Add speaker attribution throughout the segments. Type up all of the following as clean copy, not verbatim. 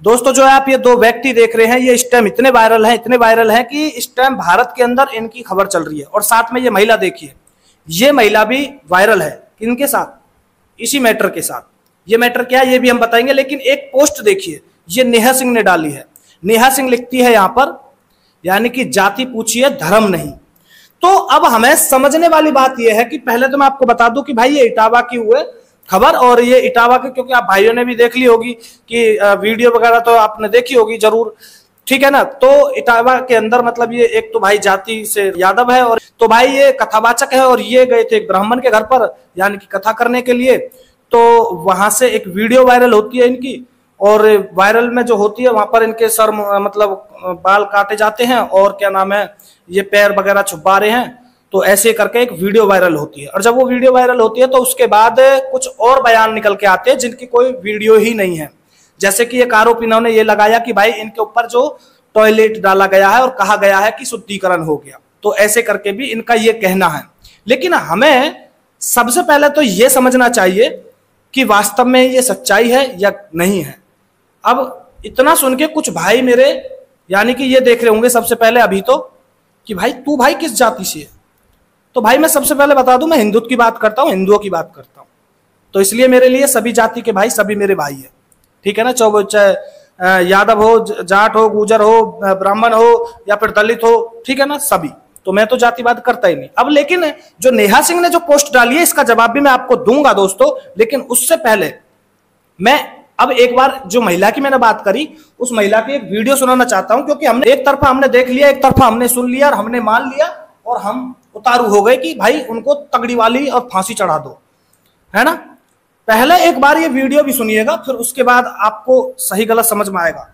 Speaker 1: दोस्तों जो है आप ये दो व्यक्ति देख रहे हैं, ये इस टाइम इतने वायरल हैं कि इस टाइम भारत के अंदर इनकी खबर चल रही है। और साथ में ये महिला देखिए, ये महिला भी वायरल है। इनके साथ, इसी मैटर के साथ, ये मैटर क्या है ये भी हम बताएंगे। लेकिन एक पोस्ट देखिए, ये नेहा सिंह ने डाली है। नेहा सिंह लिखती है यहाँ पर, यानी कि जाति पूछिए धर्म नहीं। तो अब हमें समझने वाली बात यह है कि पहले तो मैं आपको बता दूं कि भाई ये इटावा की हुए खबर, और ये इटावा के, क्योंकि आप भाइयों ने भी देख ली होगी कि वीडियो वगैरह तो आपने देखी होगी जरूर, ठीक है ना। तो इटावा के अंदर मतलब ये एक तो भाई जाति से यादव है, और तो भाई ये कथावाचक है, और ये गए थे एक ब्राह्मण के घर पर, यानी कि कथा करने के लिए। तो वहां से एक वीडियो वायरल होती है इनकी, और वायरल में जो होती है वहां पर इनके सर मतलब बाल काटे जाते हैं, और क्या नाम है, ये पैर वगैरह छुपा रहे हैं। तो ऐसे करके एक वीडियो वायरल होती है, और जब वो वीडियो वायरल होती है तो उसके बाद कुछ और बयान निकल के आते हैं जिनकी कोई वीडियो ही नहीं है। जैसे कि एक आरोप इन्होंने ये लगाया कि भाई इनके ऊपर जो टॉयलेट डाला गया है और कहा गया है कि शुद्धिकरण हो गया। तो ऐसे करके भी इनका ये कहना है। लेकिन हमें सबसे पहले तो ये समझना चाहिए कि वास्तव में ये सच्चाई है या नहीं है। अब इतना सुन के कुछ भाई मेरे, यानी कि ये देख रहे होंगे सबसे पहले अभी तो, कि भाई तू भाई किस जाति से है। तो भाई मैं सबसे पहले बता दूं, मैं हिंदुत्व की बात करता हूं, हिंदुओं की बात करता हूं। तो इसलिए मेरे लिए सभी जाति के भाई सभी मेरे भाई है, ठीक है ना। चाहे यादव हो, जाट हो, गुजर हो, ब्राह्मण हो, या फिर दलित हो, ठीक है ना, सभी। तो मैं तो जातिवाद करता ही नहीं। अब लेकिन जो नेहा सिंह ने जो पोस्ट डाली है, इसका जवाब भी मैं आपको दूंगा दोस्तों। लेकिन उससे पहले मैं अब एक बार जो महिला की मैंने बात करी, उस महिला की एक वीडियो सुनाना चाहता हूं, क्योंकि हमने एक तरफा हमने देख लिया, एक तरफा हमने सुन लिया, और हमने मान लिया, और हम उतारू हो गए कि भाई उनको तगड़ी वाली और फांसी चढ़ा दो, है ना। पहले एक बार ये वीडियो भी सुनिएगा, फिर उसके बाद आपको सही गलत समझ में आएगा।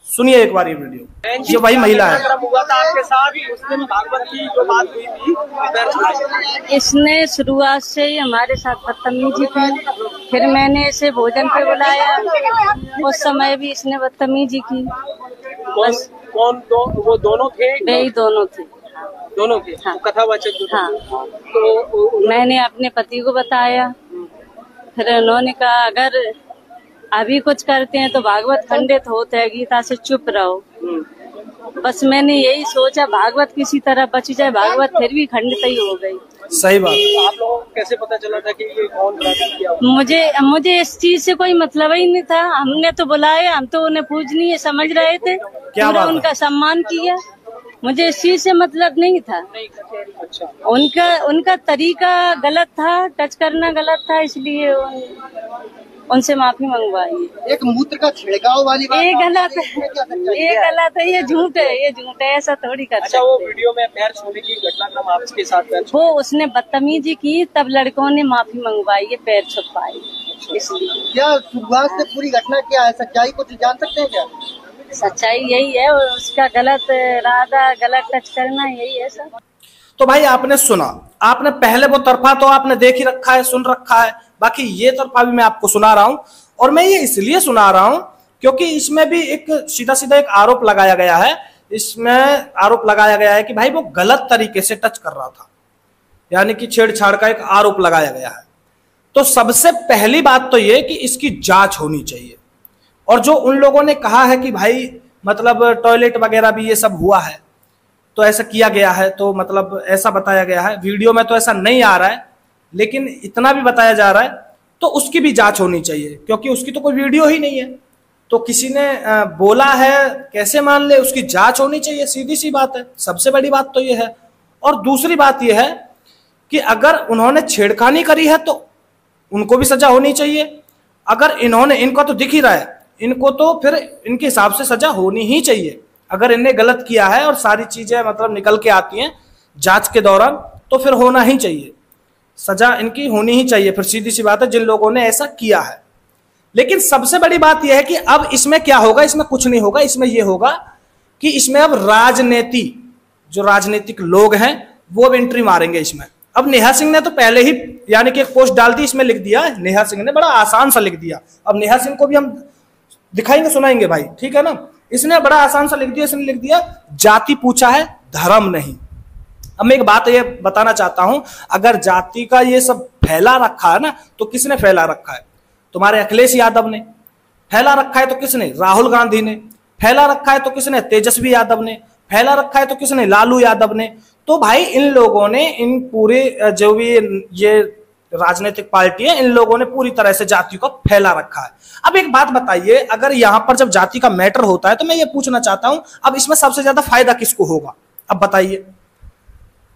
Speaker 1: सुनिए एक बार ये वीडियो। ये वही महिला है।
Speaker 2: हुआ था आपके साथ उस दिन भागवत की जो बात हुई थी,
Speaker 3: इसने शुरुआत से ही हमारे साथ बदतमीजी की। फिर मैंने इसे भोजन पे बुलाया, उस समय भी इसने बदतमीजी की।
Speaker 2: कौन वो दोनों थे?
Speaker 3: वे ही दोनों थे।
Speaker 2: दोनों थे?
Speaker 3: हाँ।
Speaker 2: कथावाचक।
Speaker 3: हाँ।
Speaker 2: तो
Speaker 3: मैंने अपने पति को बताया, फिर उन्होंने कहा अगर अभी कुछ करते हैं तो भागवत खंडित होता है, गीता से चुप रहो। बस मैंने यही सोचा भागवत किसी तरह बच जाए, भागवत फिर भी खंडित ही हो गई।
Speaker 1: सही बात।
Speaker 2: तो आप लोगों को कैसे पता चला था कि ये कौन किया?
Speaker 3: मुझे इस चीज से कोई मतलब ही नहीं था। हमने तो बुलाया, हम तो उन्हें पूजनीय समझ रहे थे, पूरा उनका सम्मान किया। मुझे इस चीज से मतलब नहीं था।
Speaker 2: अच्छा।
Speaker 3: उनका तरीका गलत था, टच करना गलत था, इसलिए उनसे माफी मंगवाई।
Speaker 4: एक मूत्र का छिड़काव वाली बात,
Speaker 3: ये गलत है, ये झूठ है, ऐसा थोड़ी कर।
Speaker 2: अच्छा, वो वीडियो में पैर छूने की घटनाक्रम आपके साथ
Speaker 3: वो उसने बदतमीजी की, तब लड़कों ने माफी मंगवाई, ये पैर छुपाए। इसलिए
Speaker 4: क्या शुरुआत से पूरी घटना क्या है, सच्चाई कुछ जान सकते हैं क्या?
Speaker 3: सच्चाई यही है, उसका गलत इरादा, गलत टच करना, यही है सब।
Speaker 1: तो भाई आपने सुना, आपने पहले वो तरफा तो आपने देख ही रखा है, सुन रखा है, बाकी ये तरफा भी मैं आपको सुना रहा हूं। और मैं ये इसलिए सुना रहा हूं क्योंकि इसमें भी एक सीधा सीधा एक आरोप लगाया गया है। इसमें आरोप लगाया गया है कि भाई वो गलत तरीके से टच कर रहा था, यानी कि छेड़छाड़ का एक आरोप लगाया गया है। तो सबसे पहली बात तो ये कि इसकी जांच होनी चाहिए। और जो उन लोगों ने कहा है कि भाई मतलब टॉयलेट वगैरह भी ये सब हुआ है, तो ऐसा किया गया है, तो मतलब ऐसा बताया गया है। वीडियो में तो ऐसा नहीं आ रहा है, लेकिन इतना भी बताया जा रहा है, तो उसकी भी जांच होनी चाहिए, क्योंकि उसकी तो कोई वीडियो ही नहीं है। तो किसी ने बोला है, कैसे मान ले, उसकी जांच होनी चाहिए, सीधी सी बात है। सबसे बड़ी बात तो ये है। और दूसरी बात ये है कि अगर उन्होंने छेड़खानी करी है तो उनको भी सजा होनी चाहिए। अगर इनका तो दिख ही रहा है, इनको तो फिर इनके हिसाब से सजा होनी ही चाहिए। अगर इनने गलत किया है और सारी चीजें मतलब निकल के आती हैं जांच के दौरान, तो फिर होना ही चाहिए, सजा इनकी होनी ही चाहिए। फिर सीधी सी बात है, जिन लोगों ने ऐसा किया है। लेकिन सबसे बड़ी बात यह है कि अब इसमें क्या होगा, इसमें कुछ नहीं होगा। इसमें यह होगा कि इसमें अब जो राजनीतिक लोग हैं वो अब एंट्री मारेंगे इसमें। अब नेहा सिंह ने तो पहले ही यानी कि एक पोस्ट डाल दी, इसमें लिख दिया नेहा सिंह ने, बड़ा आसान सा लिख दिया। अब नेहा सिंह को भी हम दिखाएंगे, सुनाएंगे भाई, ठीक है ना। इसने बड़ा आसान सा लिख दिया, इसने लिख दिया जाति पूछा है धर्म नहीं। अब मैं एक बात ये बताना चाहता हूं, अगर जाति का ये सब फैला रखा है ना, तो किसने फैला रखा है? तुम्हारे अखिलेश यादव ने, फैला रखा है तो किसने? राहुल गांधी ने। फैला रखा है तो किसने? तेजस्वी यादव ने। फैला रखा है तो किसने? लालू यादव ने। तो भाई इन लोगों ने, इन पूरे जो भी ये राजनीतिक पार्टी है, इन लोगों ने पूरी तरह से जाति को फैला रखा है। अब एक बात बताइए, अगर यहां पर जब जाति का मैटर होता है तो मैं ये पूछना चाहता हूं, अब इसमें सबसे ज्यादा फायदा किसको होगा? अब बताइए,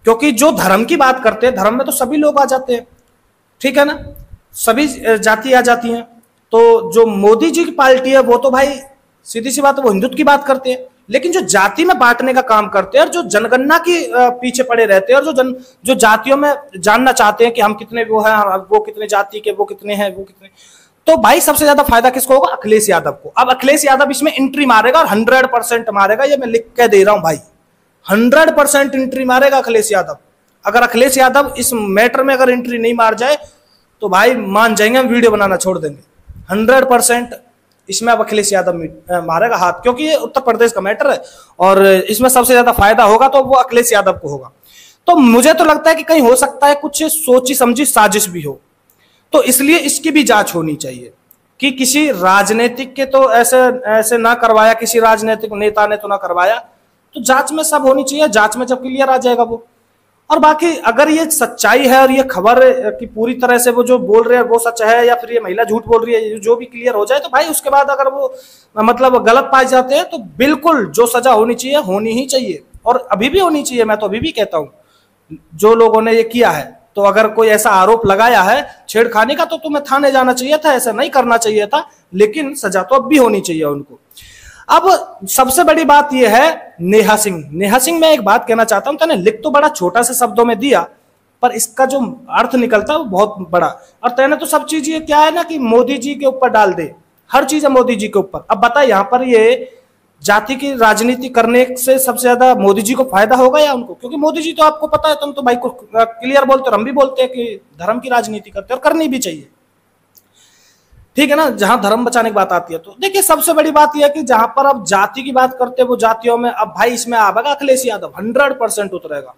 Speaker 1: क्योंकि जो धर्म की बात करते हैं, धर्म में तो सभी लोग आ जाते हैं, ठीक है ना, सभी जाति आ जाती हैं। तो जो मोदी जी की पार्टी है वो तो भाई सीधी सी बात है, वो हिंदुत्व की बात करते हैं, लेकिन जो जाति में बांटने का काम करते हैं और जो जनगणना की पीछे पड़े रहते हैं और जो जातियों में जानना चाहते हैं कि हम कितने वो हैं, वो कितने जाति के, वो कितने हैं, वो कितने, तो भाई सबसे ज्यादा फायदा किसको होगा? अखिलेश यादव को। अब अखिलेश यादव इसमें एंट्री मारेगा और 100% मारेगा, ये मैं लिख के दे रहा हूं भाई, 100% एंट्री मारेगा अखिलेश यादव। अगर अखिलेश यादव इस मैटर में अगर एंट्री नहीं मार जाए तो भाई मान जाएंगे, हम वीडियो बनाना छोड़ देंगे। 100% इसमें अब अखिलेश यादव मारेगा हाथ, क्योंकि ये उत्तर प्रदेश का मैटर है और इसमें सबसे ज्यादा फायदा होगा तो वो अखिलेश यादव को होगा। तो मुझे तो लगता है कि कहीं हो सकता है कुछ सोची समझी साजिश भी हो, तो इसलिए इसकी भी जांच होनी चाहिए कि किसी राजनीतिक के तो ऐसे ना करवाया, किसी राजनीतिक नेता ने तो ना करवाया, तो जांच में सब होनी चाहिए। जांच में जब क्लियर आ जाएगा वो, और बाकी अगर ये सच्चाई है और ये खबर की पूरी तरह से वो जो बोल रहे हैं वो सच है या फिर ये महिला झूठ बोल रही है, जो भी क्लियर हो जाए तो भाई उसके बाद अगर वो मतलब गलत पाए जाते हैं तो बिल्कुल जो सजा होनी चाहिए होनी ही चाहिए, और अभी भी होनी चाहिए। मैं तो अभी भी कहता हूं जो लोगों ने ये किया है, तो अगर कोई ऐसा आरोप लगाया है छेड़खानी का तो तुम्हें थाने जाना चाहिए था, ऐसा नहीं करना चाहिए था, लेकिन सजा तो अब भी होनी चाहिए उनको। अब सबसे बड़ी बात यह है नेहा सिंह। नेहा सिंह, मैं एक बात कहना चाहता हूं, तूने लिख तो बड़ा छोटा से शब्दों में दिया पर इसका जो अर्थ निकलता है वो बहुत बड़ा, और तैने तो सब चीज ये क्या है ना कि मोदी जी के ऊपर डाल दे, हर चीज है मोदी जी के ऊपर। अब बता यहाँ पर ये जाति की राजनीति करने से सबसे ज्यादा मोदी जी को फायदा होगा या उनको? क्योंकि मोदी जी तो आपको पता है, तुम तो भाई को क्लियर बोलते हो, हम भी बोलते हैं कि धर्म की राजनीति करते हैं और करनी भी चाहिए, ठीक है ना, जहां धर्म बचाने की बात आती है। तो देखिए सबसे बड़ी बात यह है कि जहां पर अब जाति की बात करते हैं वो जातियों में अब भाई इसमें आएगा अखिलेश यादव, 100% उतरेगा,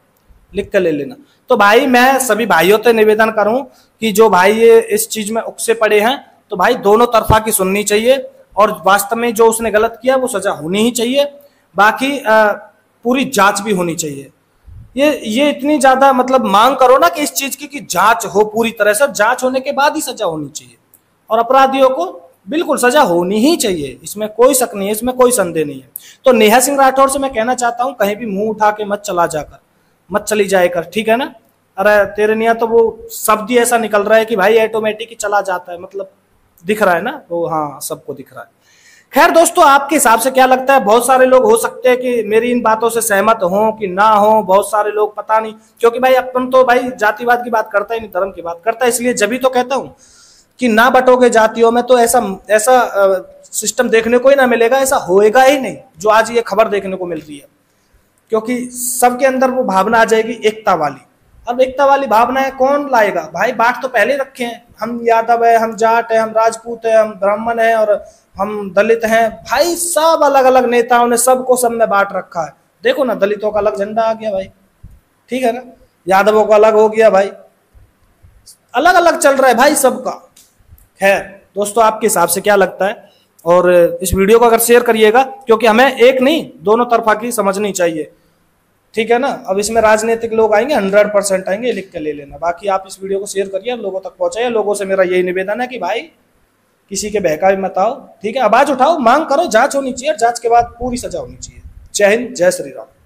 Speaker 1: लिख कर ले लेना। तो भाई मैं सभी भाइयों से निवेदन करूं कि जो भाई ये इस चीज में उकसे पड़े हैं, तो भाई दोनों तरफा की सुननी चाहिए और वास्तव में जो उसने गलत किया वो सजा होनी ही चाहिए। बाकी पूरी जांच भी होनी चाहिए। ये इतनी ज्यादा मतलब मांग करो ना कि इस चीज की कि जांच हो पूरी तरह से, जांच होने के बाद ही सजा होनी चाहिए और अपराधियों को बिल्कुल सजा होनी ही चाहिए, इसमें कोई शक नहीं है, इसमें कोई संदेह नहीं है। तो नेहा सिंह राठौर से मैं कहना चाहता हूं कहीं भी मुंह उठा के मत चली जाए कर, ठीक है ना। अरे तेरे निया तो वो शब्द ही ऐसा निकल रहा है कि भाई ऑटोमेटिक ही चला जाता है, मतलब दिख रहा है ना वो, हाँ सबको दिख रहा है। खैर दोस्तों, आपके हिसाब से क्या लगता है? बहुत सारे लोग हो सकते हैं कि मेरी इन बातों से सहमत हो कि ना हो, बहुत सारे लोग पता नहीं, क्योंकि भाई अपन तो भाई जातिवाद की बात करता ही नहीं, धर्म की बात करता है, इसलिए जब भी तो कहता हूं कि ना बटोगे जातियों में तो ऐसा सिस्टम देखने को ही ना मिलेगा, ऐसा होएगा ही नहीं जो आज ये खबर देखने को मिल रही है, क्योंकि सबके अंदर वो भावना आ जाएगी एकता वाली। अब एकता वाली भावना है कौन लाएगा भाई? बांट तो पहले रखे हैं, हम यादव है, हम जाट है, हम राजपूत है, हम ब्राह्मण है और हम दलित हैं, भाई सब अलग अलग नेताओं ने सबको सब में बांट रखा है। देखो ना, दलितों का अलग झंडा आ गया भाई, ठीक है ना, यादवों का अलग हो गया भाई, अलग अलग चल रहा है भाई सबका। खैर दोस्तों, आपके हिसाब से क्या लगता है? और इस वीडियो को अगर शेयर करिएगा, क्योंकि हमें एक नहीं दोनों तरफा की समझनी चाहिए, ठीक है ना। अब इसमें राजनीतिक लोग आएंगे, 100% आएंगे, लिख के ले लेना। बाकी आप इस वीडियो को शेयर करिए, लोगों तक पहुंचाइए। लोगों से मेरा यही निवेदन है कि भाई किसी के बहकावे मत आओ, ठीक है, आवाज उठाओ, मांग करो, जांच होनी चाहिए, जांच के बाद पूरी सजा होनी चाहिए। जय हिंद, जय श्री राम।